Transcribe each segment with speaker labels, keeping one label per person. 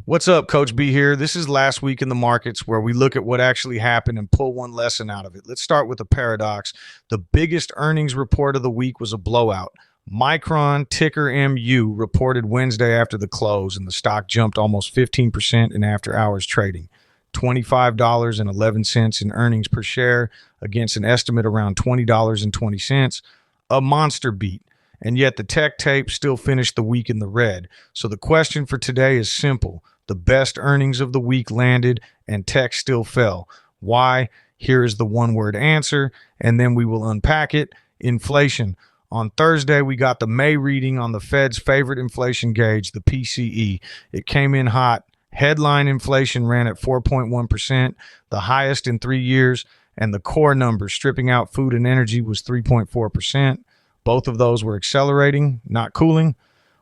Speaker 1: What's up, Coach B here. This is Last Week in the Markets, where we look at what actually happened and pull one lesson out of it. Let's start with a paradox. The biggest earnings report of the week was a blowout. Micron, ticker MU, reported Wednesday after the close, and the stock jumped almost 15% in after-hours trading. $25.11 in earnings per share against an estimate around $20.20. A monster beat. And yet the tech tape still finished the week in the red. So the question for today is simple. The best earnings of the week landed and tech still fell. Why? Here is the one-word answer, and then we will unpack it. Inflation. On Thursday, we got the May reading on the Fed's favorite inflation gauge, the PCE. It came in hot. Headline inflation ran at 4.1%, the highest in 3 years, and the core number, stripping out food and energy, was 3.4%. Both of those were accelerating, not cooling.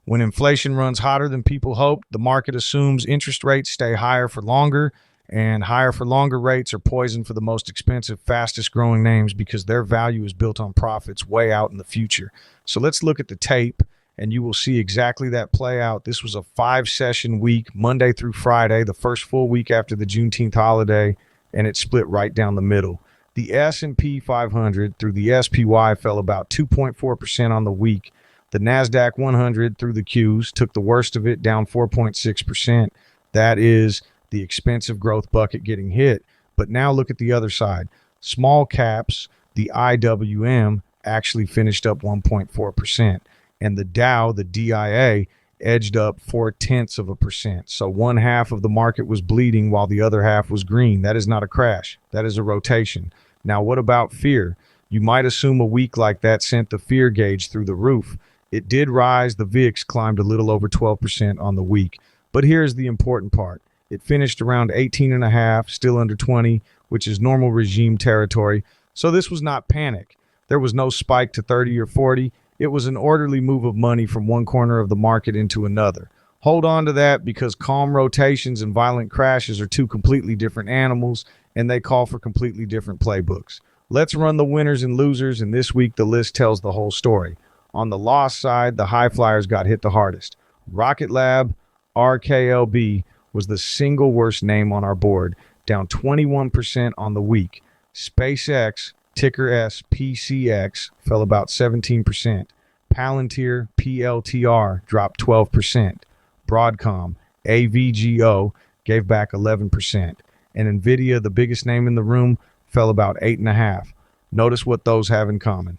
Speaker 1: When inflation runs hotter than people hoped, the market assumes interest rates stay higher for longer, and higher for longer rates are poison for the most expensive, fastest growing names because their value is built on profits way out in the future. So let's look at the tape, and you will see exactly that play out. This was a 5-session week, Monday through Friday, the first full week after the Juneteenth holiday, and it split right down the middle. The S&P 500 through the SPY fell about 2.4% on the week. The NASDAQ 100 through the Qs took the worst of it, down 4.6%. That is the expensive growth bucket getting hit. But now look at the other side. Small caps, the IWM, actually finished up 1.4%. And the Dow, the DIA, edged up 0.4%. So one half of the market was bleeding while the other half was green. That is not a crash. That is a rotation. Now, what about fear? You might assume a week like that sent the fear gauge through the roof. It did rise. The VIX climbed a little over 12% on the week. But here's the important part. It finished around 18.5, still under 20, which is normal regime territory. So this was not panic. There was no spike to 30 or 40. It was an orderly move of money from one corner of the market into another. Hold on to that, because calm rotations and violent crashes are two completely different animals, and they call for completely different playbooks. Let's run the winners and losers, and this week the list tells the whole story. On the loss side, the high flyers got hit the hardest. Rocket Lab, RKLB, was the single worst name on our board, down 21% on the week. SpaceX, ticker SPCX, fell about 17%. Palantir, PLTR, dropped 12%. Broadcom, AVGO, gave back 11%. And NVIDIA, the biggest name in the room, fell about 8.5%. Notice what those have in common.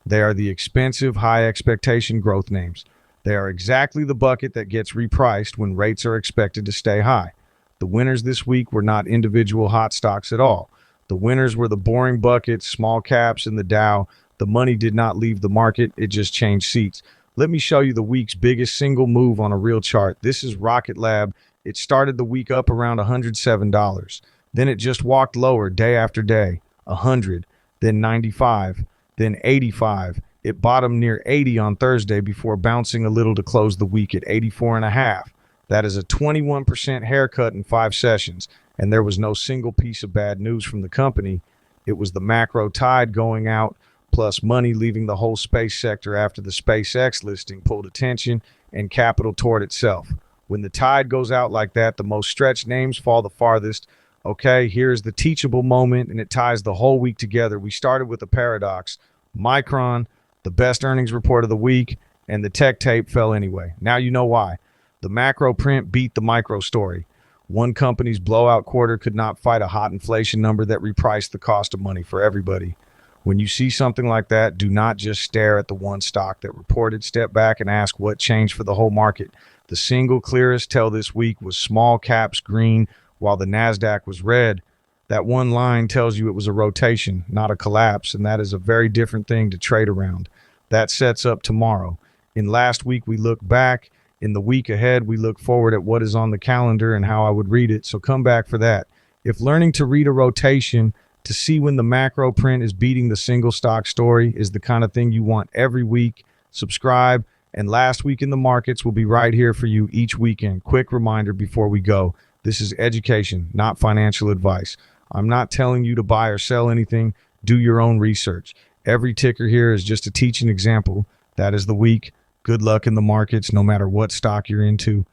Speaker 1: They are the expensive, high expectation growth names. They are exactly the bucket that gets repriced when rates are expected to stay high. The winners this week were not individual hot stocks at all. The winners were the boring buckets, small caps, and the Dow. The money did not leave the market. It just changed seats. Let me show you the week's biggest single move on a real chart. This is Rocket Lab. It started the week up around $107. Then it just walked lower day after day. 100, then 95, then 85. It bottomed near 80 on Thursday before bouncing a little to close the week at 84.5. That is a 21% haircut in 5 sessions, and there was no single piece of bad news from the company. It was the macro tide going out, plus money leaving the whole space sector after the SpaceX listing pulled attention and capital toward itself. When the tide goes out like that, the most stretched names fall the farthest. Okay, here's the teachable moment, and it ties the whole week together. We started with a paradox. Micron, the best earnings report of the week, and the tech tape fell anyway. Now you know why. The macro print beat the micro story. One company's blowout quarter could not fight a hot inflation number that repriced the cost of money for everybody. When you see something like that, do not just stare at the one stock that reported. Step back and ask what changed for the whole market. The single clearest tell this week was small caps green while the NASDAQ was red. That one line tells you it was a rotation, not a collapse, and that is a very different thing to trade around. That sets up tomorrow. In last week, we look back. In the week ahead, we look forward at what is on the calendar and how I would read it, so come back for that. If learning to read a rotation to see when the macro print is beating the single stock story is the kind of thing you want every week, subscribe, and Last Week in the Markets will be right here for you each weekend. Quick reminder before we go. This is education, not financial advice. I'm not telling you to buy or sell anything. Do your own research. Every ticker here is just a teaching example. That is the week. Good luck in the markets, no matter what stock you're into.